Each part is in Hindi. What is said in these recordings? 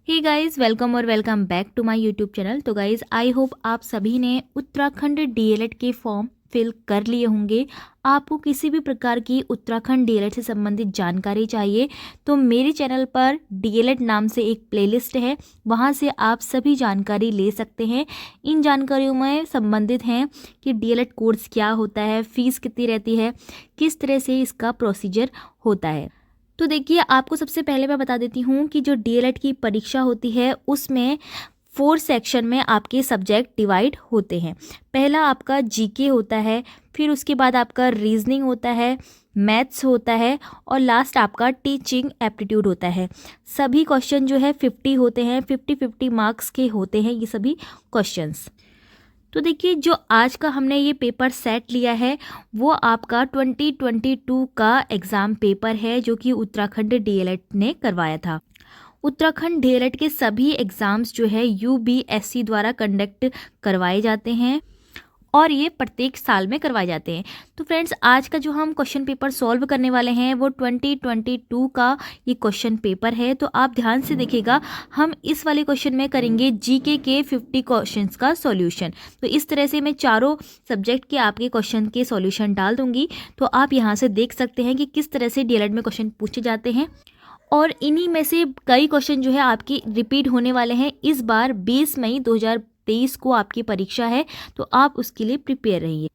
हे गाइस, वेलकम और welcome back to my YouTube channel. तो गाइस, आई होप आप सभी ने उत्तराखंड डीएलएड के फॉर्म फिल कर लिए होंगे। आपको किसी भी प्रकार की उत्तराखंड डीएलएड से संबंधित जानकारी चाहिए तो मेरे चैनल पर डीएलएड नाम से एक प्लेलिस्ट है, वहां से आप सभी जानकारी ले सकते हैं। इन जानकारियों में संबंधित हैं कि डीएलएड कोर्स क्या होता है, फीस कितनी रहती है, किस तरह से इसका प्रोसीजर होता है। तो देखिए, आपको सबसे पहले मैं बता देती हूँ कि जो डीएलएड की परीक्षा होती है उसमें 4 सेक्शन में आपके सब्जेक्ट डिवाइड होते हैं। पहला आपका जीके होता है, फिर उसके बाद आपका रीजनिंग होता है, मैथ्स होता है और लास्ट आपका टीचिंग एप्टीट्यूड होता है। सभी क्वेश्चन जो है 50 होते हैं, 50-50 मार्क्स के होते हैं ये सभी क्वेश्चंस। तो देखिए, जो आज का हमने ये पेपर सेट लिया है वो आपका 2022 का एग्ज़ाम पेपर है जो कि उत्तराखंड डीएलएड ने करवाया था। उत्तराखंड डीएलएड के सभी एग्ज़ाम्स जो है यूबीएससी द्वारा कंडक्ट करवाए जाते हैं और ये प्रत्येक साल में करवाए जाते हैं। तो फ्रेंड्स, आज का जो हम क्वेश्चन पेपर सॉल्व करने वाले हैं वो 2022 का ये क्वेश्चन पेपर है। तो आप ध्यान से देखिएगा, हम इस वाले क्वेश्चन में करेंगे जीके के 50 क्वेश्चंस का सॉल्यूशन। तो इस तरह से मैं चारों सब्जेक्ट के आपके क्वेश्चन के सॉल्यूशन डाल दूंगी, तो आप यहाँ से देख सकते हैं कि किस तरह से डीएलएड में क्वेश्चन पूछे जाते हैं। और इन्हीं में से कई क्वेश्चन जो है आपकी रिपीट होने वाले हैं। इस बार 20 मई 2023 को आपकी परीक्षा है, तो आप उसके लिए प्रिपेयर रहिए।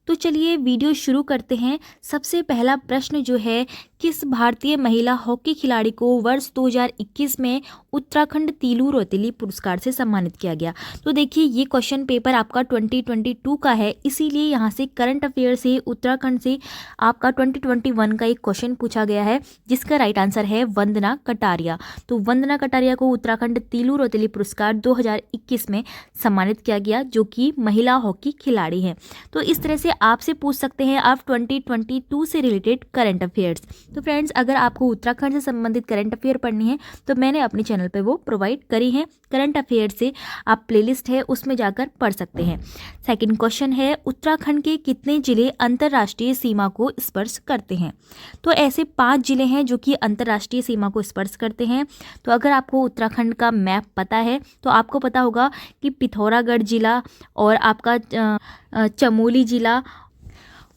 तो चलिए वीडियो शुरू करते हैं। सबसे पहला प्रश्न जो है, किस भारतीय महिला हॉकी खिलाड़ी को वर्ष 2021 में उत्तराखंड तीलू रौतेली पुरस्कार से सम्मानित किया गया। तो देखिए, ये क्वेश्चन पेपर आपका 2022 का है, इसीलिए यहाँ से करंट अफेयर से उत्तराखंड से आपका 2021 का एक क्वेश्चन पूछा गया है जिसका राइट आंसर है वंदना कटारिया। तो वंदना कटारिया को उत्तराखंड तीलू रौतेली पुरस्कार 2021 में सम्मानित किया गया, जो कि महिला हॉकी खिलाड़ी हैं। तो इस तरह से आपसे पूछ सकते हैं आप 2022 से रिलेटेड करंट अफेयर्स। तो फ्रेंड्स, अगर आपको उत्तराखंड से संबंधित करंट अफेयर पढ़नी है तो मैंने अपने चैनल पे वो प्रोवाइड करी है। करंट अफेयर से आप प्लेलिस्ट है उसमें जाकर पढ़ सकते हैं। सेकंड क्वेश्चन है, उत्तराखंड के कितने जिले अंतर्राष्ट्रीय सीमा को स्पर्श करते हैं? तो ऐसे 5 जिले हैं जो कि अंतर्राष्ट्रीय सीमा को स्पर्श करते हैं। तो अगर आपको उत्तराखंड का मैप पता है तो आपको पता होगा कि पिथौरागढ़ जिला और आपका चमोली जिला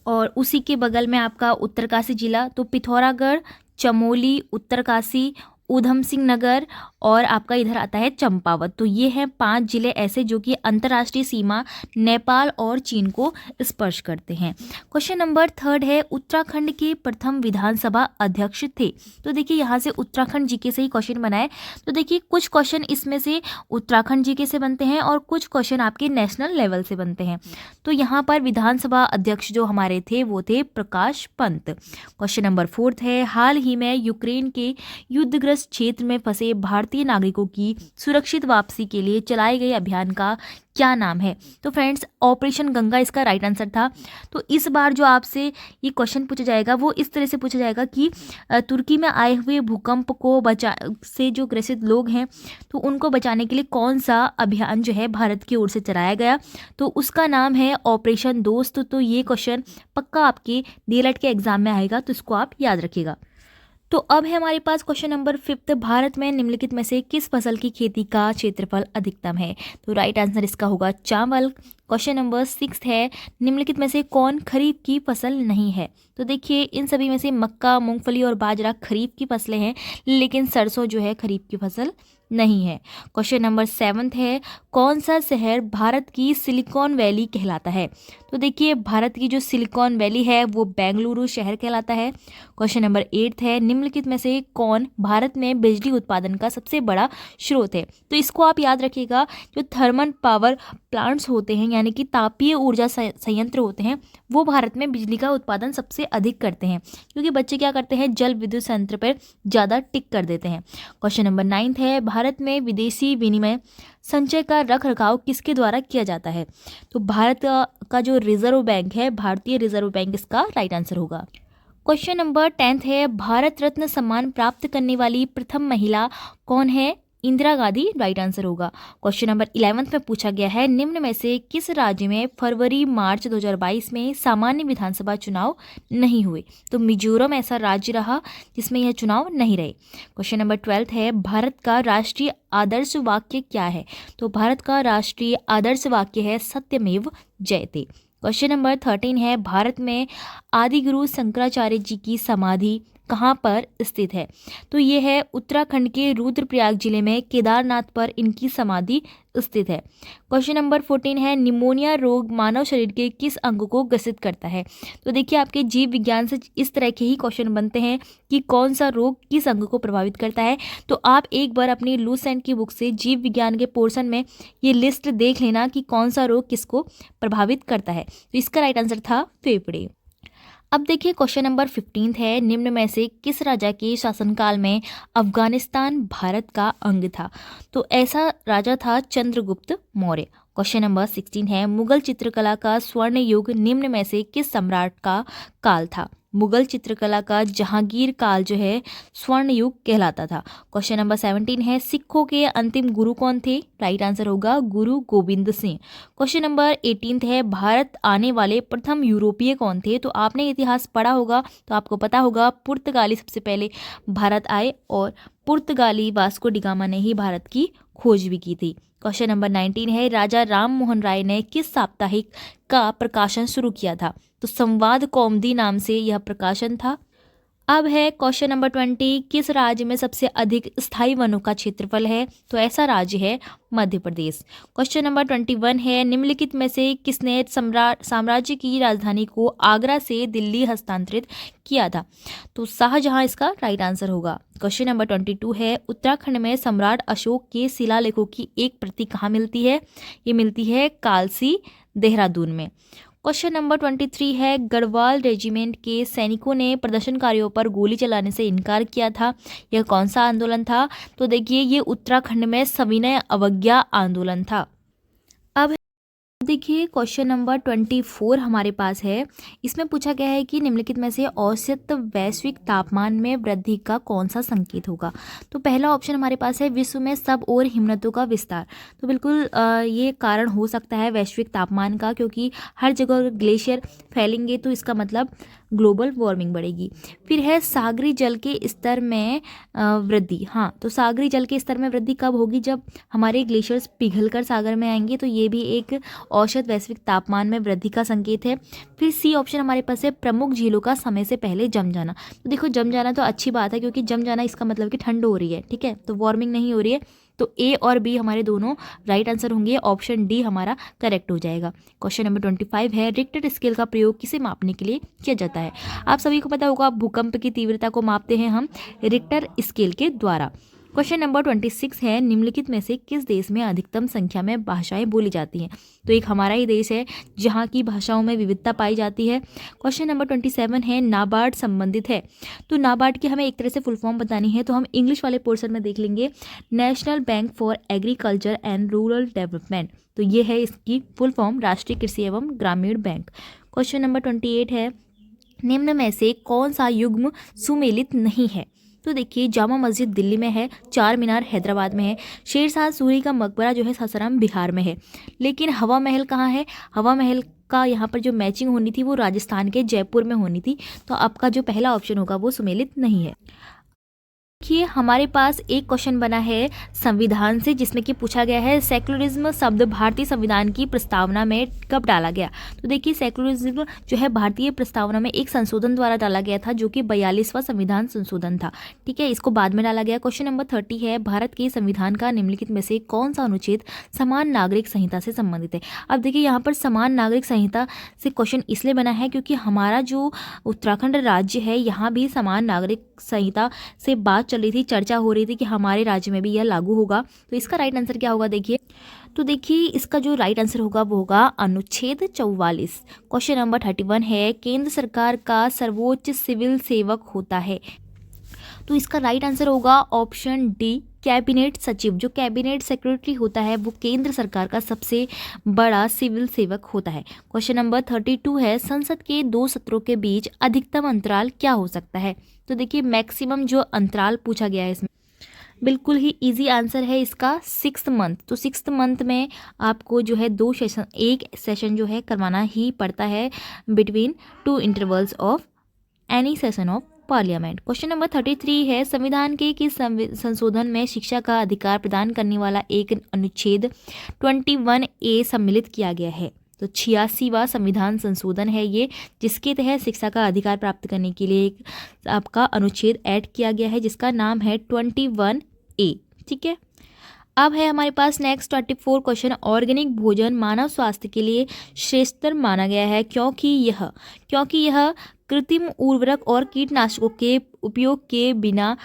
और उसी के बगल में आपका उत्तरकाशी जिला। तो पिथौरागढ़, चमोली, उत्तरकाशी, ऊधम सिंह नगर और आपका इधर आता है चंपावत। तो ये हैं 5 जिले ऐसे जो कि अंतर्राष्ट्रीय सीमा नेपाल और चीन को स्पर्श करते हैं। क्वेश्चन नंबर 3 है, उत्तराखंड के प्रथम विधानसभा अध्यक्ष थे? तो देखिए, यहाँ से उत्तराखंड जीके से ही क्वेश्चन बनाए। तो देखिए, कुछ क्वेश्चन इसमें से उत्तराखंड जीके से बनते हैं और कुछ क्वेश्चन आपके नेशनल लेवल से बनते हैं। तो यहाँ पर विधानसभा अध्यक्ष जो हमारे थे वो थे प्रकाश पंत। क्वेश्चन नंबर 4 है, हाल ही में यूक्रेन के युद्धग्रस्त क्षेत्र में फंसे भारतीय नागरिकों की सुरक्षित वापसी के लिए चलाए गए अभियान का क्या नाम है? तो फ्रेंड्स, ऑपरेशन गंगा इसका राइट आंसर था। तो इस बार जो आपसे ये क्वेश्चन पूछा जाएगा वो इस तरह से पूछा जाएगा कि तुर्की में आए हुए भूकंप को से जो ग्रसित लोग हैं तो उनको बचाने के लिए कौन सा अभियान जो है भारत की ओर से चलाया गया? तो उसका नाम है ऑपरेशन दोस्त। तो ये क्वेश्चन पक्का आपके डीएलएड के एग्जाम में आएगा, तो इसको आप याद रखिएगा। तो अब है हमारे पास क्वेश्चन नंबर 5, भारत में निम्नलिखित में से किस फसल की खेती का क्षेत्रफल अधिकतम है? तो राइट आंसर इसका होगा चावल। क्वेश्चन नंबर 6 है, निम्नलिखित में से कौन खरीफ की फसल नहीं है? तो देखिए, इन सभी में से मक्का, मूंगफली और बाजरा खरीफ की फसलें हैं, लेकिन सरसों जो है खरीफ की फसल नहीं है। क्वेश्चन नंबर 7 है, कौन सा शहर भारत की सिलिकॉन वैली कहलाता है? तो देखिए, भारत की जो सिलिकॉन वैली है वो बेंगलुरु शहर कहलाता है। क्वेश्चन नंबर 8 है, निम्नलिखित में से कौन भारत में बिजली उत्पादन का सबसे बड़ा स्रोत है? तो इसको आप याद रखिएगा, जो थर्मल पावर प्लांट्स होते हैं यानी कि तापीय ऊर्जा संयंत्र होते हैं वो भारत में बिजली का उत्पादन सबसे अधिक करते हैं, क्योंकि बच्चे क्या करते हैं, जल विद्युत संयंत्र पर ज़्यादा टिक कर देते हैं। क्वेश्चन नंबर 9 है, भारत में विदेशी विनिमय संचय का रख रखाव किसके द्वारा किया जाता है? तो भारत का जो रिजर्व बैंक है, भारतीय रिजर्व बैंक, इसका राइट आंसर होगा। क्वेश्चन नंबर 10 है, भारत रत्न सम्मान प्राप्त करने वाली प्रथम महिला कौन है? इंदिरा गांधी राइट आंसर होगा। क्वेश्चन नंबर 11 में पूछा गया है, निम्न में से किस राज्य में फरवरी मार्च 2022 में सामान्य विधानसभा चुनाव नहीं हुए? तो मिजोरम ऐसा राज्य रहा जिसमें यह चुनाव नहीं रहे। क्वेश्चन नंबर 12 है, भारत का राष्ट्रीय आदर्श वाक्य क्या है? तो भारत का राष्ट्रीय आदर्श वाक्य है सत्यमेव जयते। क्वेश्चन नंबर 13 है, भारत में आदि गुरु शंकराचार्य जी की समाधि कहाँ पर स्थित है? तो ये है उत्तराखंड के रुद्रप्रयाग जिले में केदारनाथ पर इनकी समाधि स्थित है। क्वेश्चन नंबर 14 है, निमोनिया रोग मानव शरीर के किस अंग को ग्रसित करता है? तो देखिए आपके जीव विज्ञान से इस तरह के ही क्वेश्चन बनते हैं कि कौन सा रोग किस अंग को प्रभावित करता है। तो आप एक बार अपनी लूसेंट की बुक से जीव विज्ञान के पोर्शन में ये लिस्ट देख लेना कि कौन सा रोग किसको प्रभावित करता है। तो इसका राइट आंसर था फेफड़े। अब देखिए क्वेश्चन नंबर 15 है, निम्न में से किस राजा के शासनकाल में अफगानिस्तान भारत का अंग था? तो ऐसा राजा था चंद्रगुप्त मौर्य। क्वेश्चन नंबर 16 है, मुगल चित्रकला का स्वर्ण युग निम्न में से किस सम्राट का काल था? मुगल चित्रकला का जहांगीर काल जो है स्वर्ण युग कहलाता था। क्वेश्चन नंबर 17 है, सिखों के अंतिम गुरु कौन थे? राइट आंसर होगा गुरु गोविंद सिंह। क्वेश्चन नंबर 18 है, भारत आने वाले प्रथम यूरोपीय कौन थे? तो आपने इतिहास पढ़ा होगा तो आपको पता होगा पुर्तगाली सबसे पहले भारत आए और पुर्तगाली वास्को डिगामा ने ही भारत की खोज भी की थी। क्वेश्चन नंबर 19 है, राजा राम मोहन राय ने किस साप्ताहिक का प्रकाशन शुरू किया था? तो संवाद कौमुदी नाम से यह प्रकाशन था। अब है क्वेश्चन नंबर 20, किस राज्य में सबसे अधिक स्थायी वनों का क्षेत्रफल है? तो ऐसा राज्य है मध्य प्रदेश। क्वेश्चन नंबर 21 है, निम्नलिखित में से किसने साम्राज्य की राजधानी को आगरा से दिल्ली हस्तांतरित किया था? तो शाहजहां इसका राइट आंसर होगा। क्वेश्चन नंबर 22 है, उत्तराखंड में सम्राट अशोक के शिलालेखों की एक प्रति कहाँ मिलती है? ये मिलती है कालसी देहरादून में। क्वेश्चन नंबर 23 है, गढ़वाल रेजिमेंट के सैनिकों ने प्रदर्शनकारियों पर गोली चलाने से इनकार किया था, यह कौन सा आंदोलन था? तो देखिए ये उत्तराखंड में सविनय अवज्ञा आंदोलन था। अब देखिए क्वेश्चन नंबर 24 हमारे पास है, इसमें पूछा गया है कि निम्नलिखित में से औसत वैश्विक तापमान में वृद्धि का कौन सा संकेत होगा? तो पहला ऑप्शन हमारे पास है विश्व में सब और हिमनदों का विस्तार। तो बिल्कुल ये कारण हो सकता है वैश्विक तापमान का, क्योंकि हर जगह ग्लेशियर फैलेंगे तो इसका मतलब ग्लोबल वार्मिंग बढ़ेगी। फिर है सागरी जल के स्तर में वृद्धि। हाँ, तो सागरी जल के स्तर में वृद्धि कब होगी? जब हमारे ग्लेशियर्स पिघलकर सागर में आएंगे, तो ये भी एक औसत वैश्विक तापमान में वृद्धि का संकेत है। फिर सी ऑप्शन हमारे पास है प्रमुख झीलों का समय से पहले जम जाना। तो देखो जम जाना तो अच्छी बात है, क्योंकि जम जाना इसका मतलब कि ठंड हो रही है, ठीक है, तो वार्मिंग नहीं हो रही है। तो ए और बी हमारे दोनों राइट आंसर होंगे, ऑप्शन डी हमारा करेक्ट हो जाएगा। क्वेश्चन नंबर 25 है, रिक्टर स्केल का प्रयोग किसे मापने के लिए किया जाता है? आप सभी को पता होगा भूकंप की तीव्रता को मापते हैं हम रिक्टर स्केल के द्वारा। क्वेश्चन नंबर 26 है, निम्नलिखित में से किस देश में अधिकतम संख्या में भाषाएं बोली जाती हैं? तो एक हमारा ही देश है जहाँ की भाषाओं में विविधता पाई जाती है। क्वेश्चन नंबर 27 है, नाबार्ड संबंधित है। तो नाबार्ड की हमें एक तरह से फुल फॉर्म बतानी है, तो हम इंग्लिश वाले पोर्शन में देख लेंगे, national bank for agriculture and rural development. तो ये है इसकी फुल फॉर्म, राष्ट्रीय कृषि एवं ग्रामीण बैंक। क्वेश्चन नंबर 28 है, निम्न में से कौन सा युग्म सुमेलित नहीं है? तो देखिए जामा मस्जिद दिल्ली में है, चार मीनार हैदराबाद में है, शेरशाह सूरी का मकबरा जो है सासाराम बिहार में है। लेकिन हवा महल कहाँ है? हवा महल का यहाँ पर जो मैचिंग होनी थी वो राजस्थान के जयपुर में होनी थी। तो आपका जो पहला ऑप्शन होगा वो सुमेलित नहीं है। देखिए हमारे पास एक क्वेश्चन बना है संविधान से, जिसमें कि पूछा गया है सेकुलरिज्म शब्द भारतीय संविधान की प्रस्तावना में कब डाला गया? तो देखिए सेकुलरिज्म जो है भारतीय प्रस्तावना में एक संशोधन द्वारा डाला गया था, जो कि 42वां संविधान संशोधन था, ठीक है, इसको बाद में डाला गया। क्वेश्चन नंबर 30 है, भारत के संविधान का निम्नलिखित में से कौन सा अनुच्छेद समान नागरिक संहिता से संबंधित है? अब देखिए यहाँ पर समान नागरिक संहिता से क्वेश्चन इसलिए बना है क्योंकि हमारा जो उत्तराखंड राज्य है यहाँ भी समान नागरिक संहिता से बात चल रही थी, चर्चा हो रही थी कि हमारे राज्य में भी यह लागू होगा। तो इसका राइट आंसर क्या होगा? देखिए तो देखिए इसका जो राइट आंसर होगा वो होगा अनुच्छेद 44। क्वेश्चन नंबर 31 है, केंद्र सरकार का सर्वोच्च सिविल सेवक होता है? तो इसका राइट आंसर होगा ऑप्शन डी कैबिनेट सचिव। जो कैबिनेट सेक्रेटरी होता है वो केंद्र सरकार का सबसे बड़ा सिविल सेवक होता है। क्वेश्चन नंबर 32 है, संसद के 2 सत्रों के बीच अधिकतम अंतराल क्या हो सकता है? तो देखिए मैक्सिमम जो अंतराल पूछा गया है इसमें बिल्कुल ही इजी आंसर है इसका 6th मंथ। तो 6th मंथ में आपको जो है एक सेशन जो है करवाना ही पड़ता है between 2 intervals of any session of parliament. Question number 33 है, संविधान के किस संशोधन में शिक्षा का अधिकार प्रदान करने वाला एक अनुच्छेद 21A सम्मिलित किया गया है? तो 86वां संविधान संशोधन है ये, जिसके तहत शिक्षा का अधिकार प्राप्त करने के लिए एक आपका अनुच्छेद ऐड किया गया है जिसका नाम है 21A। ठीक है, अब है हमारे पास नेक्स्ट 24 क्वेश्चन, ऑर्गेनिक भोजन मानव स्वास्थ्य के लिए श्रेष्ठतर माना गया है क्योंकि यह कृत्रिम उर्वरक और कीटनाशकों के उपयोग के बिना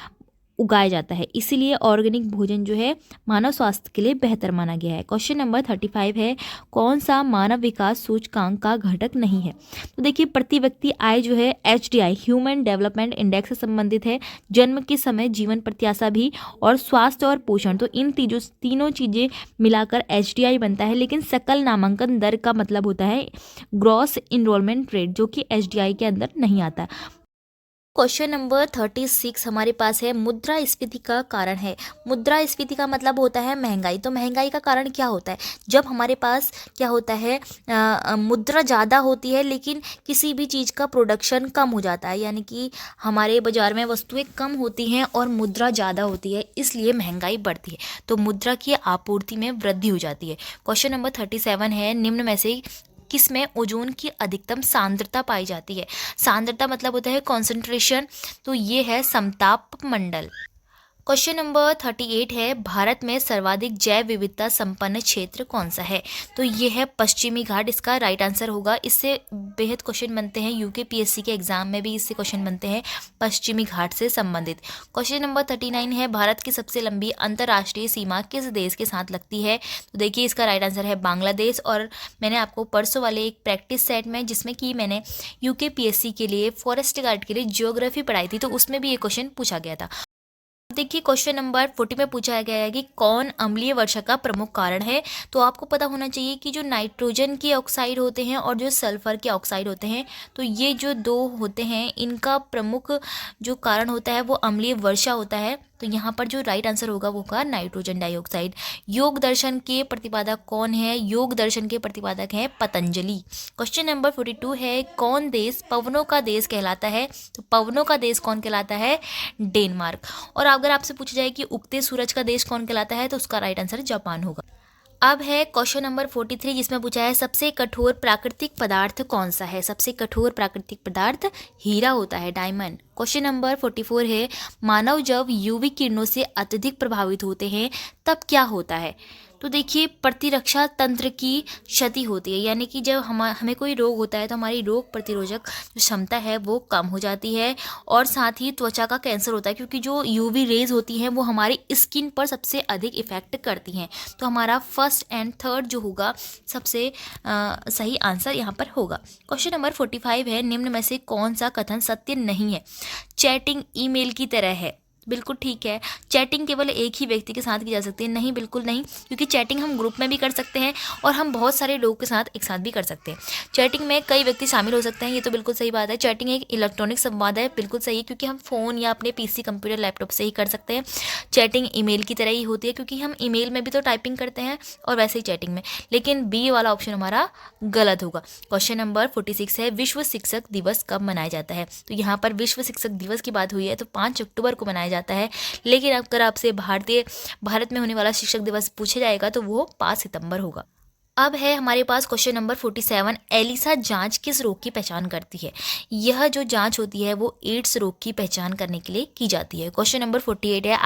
उगाया जाता है, इसीलिए ऑर्गेनिक भोजन जो है मानव स्वास्थ्य के लिए बेहतर माना गया है। क्वेश्चन नंबर 35 है, कौन सा मानव विकास सूचकांक का घटक नहीं है? तो देखिए, प्रति व्यक्ति आय जो है HDI ह्यूमन डेवलपमेंट इंडेक्स से संबंधित है, जन्म के समय, जीवन प्रत्याशा भी, और स्वास्थ्य और पोषण। तो इन तीनों चीज़ें मिलाकर HDI बनता है, लेकिन सकल नामांकन दर का मतलब होता है ग्रॉस इनरोलमेंट रेट, जो कि HDI के अंदर नहीं आता। क्वेश्चन नंबर 36 हमारे पास है, मुद्रास्फीति का कारण है। मुद्रास्फीति का मतलब होता है महंगाई। तो महंगाई का कारण क्या होता है? जब हमारे पास क्या होता है, मुद्रा ज़्यादा होती है लेकिन किसी भी चीज़ का प्रोडक्शन कम हो जाता है, यानी कि हमारे बाजार में वस्तुएं कम होती हैं और मुद्रा ज़्यादा होती है, इसलिए महंगाई बढ़ती है। तो मुद्रा की आपूर्ति में वृद्धि हो जाती है। क्वेश्चन नंबर 37 है, निम्न में से किसमें ओजोन की अधिकतम सांद्रता पाई जाती है? सांद्रता मतलब होता है कॉन्सेंट्रेशन, तो ये है समताप मंडल। क्वेश्चन नंबर 38 है, भारत में सर्वाधिक जैव विविधता संपन्न क्षेत्र कौन सा है? तो ये है पश्चिमी घाट, इसका राइट आंसर होगा। इससे बेहद क्वेश्चन बनते हैं, UKPSC के एग्जाम में भी इससे क्वेश्चन बनते हैं पश्चिमी घाट से संबंधित। क्वेश्चन नंबर 39 है, भारत की सबसे लंबी अंतर्राष्ट्रीय सीमा किस देश के साथ लगती है? तो देखिए, इसका राइट आंसर है बांग्लादेश। और मैंने आपको परसों वाले एक प्रैक्टिस सेट में, जिसमें कि मैंने UKPSC के लिए फॉरेस्ट गार्ड के लिए जियोग्राफी पढ़ाई थी, तो उसमें भी ये क्वेश्चन पूछा गया था। देखिए, क्वेश्चन नंबर 40 में पूछा गया है कि कौन अम्लीय वर्षा का प्रमुख कारण है? तो आपको पता होना चाहिए कि जो नाइट्रोजन के ऑक्साइड होते हैं और जो सल्फर के ऑक्साइड होते हैं, तो ये जो दो होते हैं, इनका प्रमुख जो कारण होता है वो अम्लीय वर्षा होता है। तो यहाँ पर जो राइट आंसर होगा वो होगा नाइट्रोजन डाइऑक्साइड। योग दर्शन के प्रतिपादक कौन है? योग दर्शन के प्रतिपादक हैं पतंजलि। क्वेश्चन नंबर 42 है, कौन देश पवनों का देश कहलाता है? तो पवनों का देश कौन कहलाता है? डेनमार्क। और अगर आपसे पूछा जाए कि उगते सूरज का देश कौन कहलाता है, तो उसका राइट आंसर जापान होगा। अब है क्वेश्चन नंबर 43, जिसमें पूछा है सबसे कठोर प्राकृतिक पदार्थ कौन सा है? सबसे कठोर प्राकृतिक पदार्थ हीरा होता है, डायमंड। क्वेश्चन नंबर 44 है, मानव जब UV किरणों से अत्यधिक प्रभावित होते हैं तब क्या होता है? तो देखिए, प्रतिरक्षा तंत्र की क्षति होती है, यानी कि जब हमें कोई रोग होता है तो हमारी रोग प्रतिरोधक जो क्षमता है वो कम हो जाती है, और साथ ही त्वचा का कैंसर होता है, क्योंकि जो UV रेज होती हैं वो हमारी स्किन पर सबसे अधिक इफेक्ट करती हैं। तो हमारा फर्स्ट एंड थर्ड जो होगा सबसे सही आंसर यहाँ पर होगा। क्वेश्चन नंबर 45 है, निम्न में से कौन सा कथन सत्य नहीं है? चैटिंग ईमेल की तरह है। बिल्कुल ठीक है, चैटिंग केवल एक ही व्यक्ति के साथ की जा सकती है। नहीं, बिल्कुल नहीं, क्योंकि चैटिंग हम ग्रुप में भी कर सकते हैं और हम बहुत सारे लोगों के साथ एक साथ भी कर सकते हैं। चैटिंग में कई व्यक्ति शामिल हो सकते हैं, ये तो बिल्कुल सही बात है। चैटिंग एक इलेक्ट्रॉनिक संवाद है, बिल्कुल सही है, क्योंकि हम फ़ोन या अपने PC, कंप्यूटर, लैपटॉप से ही कर सकते हैं। चैटिंग ईमेल की तरह ही होती है, क्योंकि हम ईमेल में भी तो टाइपिंग करते हैं और वैसे ही चैटिंग में, लेकिन B वाला ऑप्शन हमारा गलत होगा। क्वेश्चन नंबर 46 है, विश्व शिक्षक दिवस कब मनाया जाता है? तो यहाँ पर विश्व शिक्षक दिवस की बात हुई है तो 5 अक्टूबर को मनाया जाता है, लेकिन अगर आपसे भारत में होने वाला शिक्षक दिवस पूछा जाएगा तो वो 5 सितंबर होगा। अब है हमारे पास क्वेश्चन नंबर 47, एलिसा जांच किस रोग की पहचान करती है? यह जो जांच होती है वो एड्स रोग की पहचान करने के लिए की जाती है। क्वेश्चन नंबर 48 है,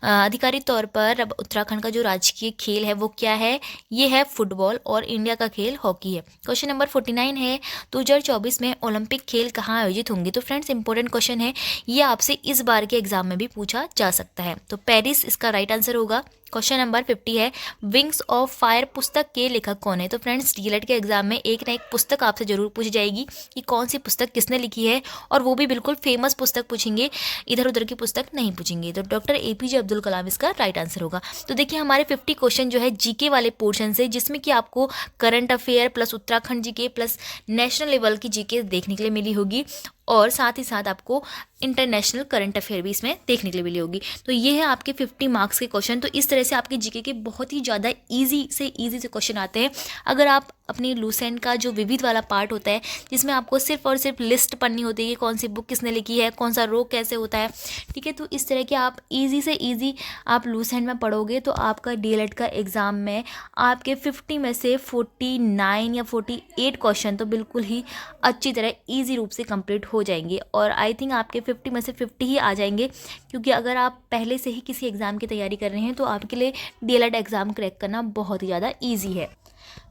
आधिकारिक तौर पर उत्तराखंड का जो राजकीय खेल है वो क्या है? ये है फुटबॉल, और इंडिया का खेल हॉकी है। क्वेश्चन नंबर 49 है, 2024 में ओलंपिक खेल कहाँ आयोजित होंगे? तो फ्रेंड्स, इंपॉर्टेंट क्वेश्चन है, ये आपसे इस बार के एग्जाम में भी पूछा जा सकता है, तो पेरिस इसका राइट आंसर होगा। क्वेश्चन नंबर 50 है, विंग्स ऑफ फायर पुस्तक के लेखक कौन है? तो फ्रेंड्स, DLED के एग्जाम में एक ना एक पुस्तक आपसे जरूर पूछी जाएगी कि कौन सी पुस्तक किसने लिखी है, और वो भी बिल्कुल फेमस पुस्तक पूछेंगे, इधर उधर की पुस्तक नहीं पूछेंगे। तो डॉक्टर APJ अब्दुल कलाम इसका राइट आंसर होगा। तो देखिए, हमारे 50 क्वेश्चन जो है GK वाले पोर्शन से, जिसमें कि आपको current affair plus Uttarakhand GK plus national level की GK देखने के लिए मिली होगी, और साथ ही साथ आपको इंटरनेशनल करंट अफेयर भी इसमें देखने के लिए मिली होगी। तो ये है आपके 50 मार्क्स के क्वेश्चन। तो इस तरह से आपके जीके के बहुत ही ज़्यादा ईजी से क्वेश्चन आते हैं। अगर आप अपनी लूसेंट का जो विविध वाला पार्ट होता है, जिसमें आपको सिर्फ और सिर्फ लिस्ट पढ़नी होती है कि कौन सी बुक किसने लिखी है, कौन सा रो कैसे होता है, ठीक है, तो इस तरह के आप ईजी से ईजी आप लूसेंट में पढ़ोगे तो आपका डीएलएड का एग्ज़ाम में आपके 50 में से 49 या 48 क्वेश्चन तो बिल्कुल ही अच्छी तरह ईजी रूप से कंप्लीट हो जाएंगे। और आई थिंक आपके 50 में से 50 ही आ जाएंगे, क्योंकि अगर आप पहले से ही किसी एग्ज़ाम की तैयारी कर रहे हैं तो आपके लिए डीएलएड एग्ज़ाम क्रैक करना बहुत ही ज़्यादा ईजी है।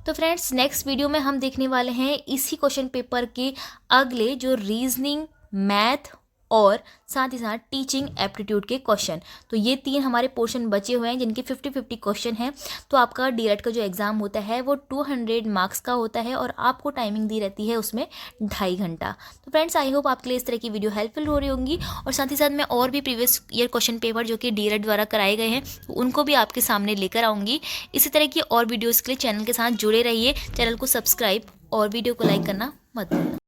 तो फ्रेंड्स, नेक्स्ट वीडियो में हम देखने वाले हैं इसी क्वेश्चन पेपर के अगले जो रीजनिंग, मैथ और साथ ही साथ टीचिंग एप्टीट्यूड के क्वेश्चन। तो ये 3 हमारे पोर्शन बचे हुए हैं जिनके 50-50 क्वेश्चन हैं। तो आपका डीएलएड का जो एग्ज़ाम होता है वो 200 मार्क्स का होता है और आपको टाइमिंग दी रहती है उसमें 2.5 घंटा। तो फ्रेंड्स, आई होप आपके लिए इस तरह की वीडियो हेल्पफुल हो रही होंगी। और साथ ही साथ मैं और भी प्रीवियस ईयर क्वेश्चन पेपर जो कि डीएलएड द्वारा कराए गए हैं तो उनको भी आपके सामने लेकर आऊँगी। इसी तरह की और वीडियोज़ के लिए चैनल के साथ जुड़े रहिए। चैनल को सब्सक्राइब और वीडियो को लाइक करना मत भूलना।